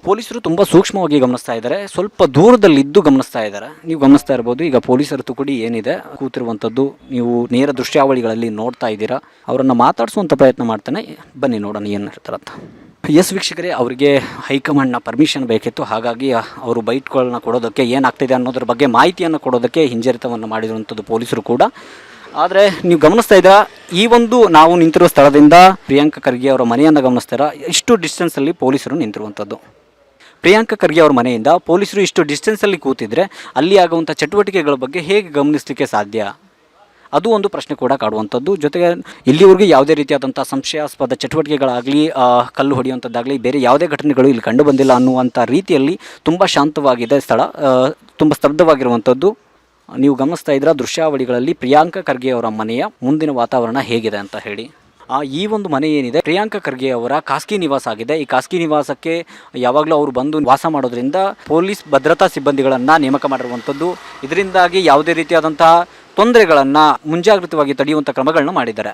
ಪೊಲೀಸರು ತುಂಬ ಸೂಕ್ಷ್ಮವಾಗಿ ಗಮನಿಸ್ತಾ ಇದ್ದಾರೆ. ಸ್ವಲ್ಪ ದೂರದಲ್ಲಿದ್ದು ಗಮನಿಸ್ತಾ ಇದ್ದಾರೆ. ನೀವು ಗಮನಿಸ್ತಾ ಇರ್ಬೋದು, ಈಗ ಪೊಲೀಸರ ತುಕಡಿ ಏನಿದೆ ಕೂತಿರುವಂಥದ್ದು ನೀವು ನೇರ ದೃಶ್ಯಾವಳಿಗಳಲ್ಲಿ ನೋಡ್ತಾ ಇದ್ದೀರಾ. ಅವರನ್ನು ಮಾತಾಡಿಸುವಂಥ ಪ್ರಯತ್ನ ಮಾಡ್ತಾನೆ. ಬನ್ನಿ ನೋಡೋಣ ಏನು ಹೇಳ್ತಾರಂತ. ಎಸ್ ವೀಕ್ಷಕರೇ, ಅವರಿಗೆ ಹೈಕಮಾಂಡ್ನ ಪರ್ಮಿಷನ್ ಬೇಕಿತ್ತು. ಹಾಗಾಗಿ ಅವರು ಬೈಟ್ಗಳನ್ನ ಕೊಡೋದಕ್ಕೆ ಏನಾಗ್ತಿದೆ ಅನ್ನೋದ್ರ ಬಗ್ಗೆ ಮಾಹಿತಿಯನ್ನು ಕೊಡೋದಕ್ಕೆ ಹಿಂಜರಿತವನ್ನು ಮಾಡಿರುವಂಥದ್ದು ಪೊಲೀಸರು ಕೂಡ. ಆದರೆ ನೀವು ಗಮನಿಸ್ತಾ ಇದ್ದೀರಾ, ಈ ಒಂದು ನಾವು ನಿಂತಿರುವ ಸ್ಥಳದಿಂದ ಪ್ರಿಯಾಂಕ ಖರ್ಗೆ ಅವರ ಮನೆಯನ್ನು ಗಮನಿಸ್ತಾರ. ಇಷ್ಟು ಡಿಸ್ಟೆನ್ಸಲ್ಲಿ ಪೊಲೀಸರು ನಿಂತಿರುವಂಥದ್ದು. ಪ್ರಿಯಾಂಕ ಖರ್ಗೆ ಅವರ ಮನೆಯಿಂದ ಪೊಲೀಸರು ಇಷ್ಟು ಡಿಸ್ಟೆನ್ಸಲ್ಲಿ ಕೂತಿದ್ರೆ ಅಲ್ಲಿ ಆಗುವಂಥ ಚಟುವಟಿಕೆಗಳ ಬಗ್ಗೆ ಹೇಗೆ ಗಮನಿಸಲಿಕ್ಕೆ ಸಾಧ್ಯ? ಅದು ಒಂದು ಪ್ರಶ್ನೆ ಕೂಡ ಕಾಡುವಂಥದ್ದು. ಜೊತೆಗೆ ಇಲ್ಲಿವರೆಗೂ ಯಾವುದೇ ರೀತಿಯಾದಂಥ ಸಂಶಯಾಸ್ಪದ ಚಟುವಟಿಕೆಗಳಾಗಲಿ, ಕಲ್ಲು ಹೊಡೆಯುವಂಥದ್ದಾಗಲಿ, ಬೇರೆ ಯಾವುದೇ ಘಟನೆಗಳು ಇಲ್ಲಿ ಕಂಡು ಬಂದಿಲ್ಲ ಅನ್ನುವಂಥ ರೀತಿಯಲ್ಲಿ ತುಂಬ ಶಾಂತವಾಗಿದೆ ಸ್ಥಳ, ತುಂಬ ಸ್ತಬ್ಧವಾಗಿರುವಂಥದ್ದು. ನೀವು ಗಮನಿಸ್ತಾ ಇದ್ದೀರಾ ದೃಶ್ಯಾವಳಿಗಳಲ್ಲಿ ಪ್ರಿಯಾಂಕ ಖರ್ಗೆ ಅವರ ಮನೆಯ ಮುಂದಿನ ವಾತಾವರಣ ಹೇಗಿದೆ ಅಂತ ಹೇಳಿ. ಈ ಒಂದು ಮನೆ ಏನಿದೆ ಪ್ರಿಯಾಂಕ ಖರ್ಗೆ ಅವರ ಖಾಸಗಿ ನಿವಾಸ ಆಗಿದೆ. ಈ ಖಾಸಗಿ ನಿವಾಸಕ್ಕೆ ಯಾವಾಗಲೂ ಅವರು ಬಂದು ವಾಸ ಮಾಡೋದ್ರಿಂದ ಪೊಲೀಸ್ ಭದ್ರತಾ ಸಿಬ್ಬಂದಿಗಳನ್ನು ನೇಮಕ ಮಾಡಿರುವಂಥದ್ದು. ಇದರಿಂದಾಗಿ ಯಾವುದೇ ರೀತಿಯಾದಂತಹ ತೊಂದರೆಗಳನ್ನು ಮುಂಜಾಗ್ರತವಾಗಿ ತಡೆಯುವಂಥ ಕ್ರಮಗಳನ್ನು ಮಾಡಿದ್ದಾರೆ.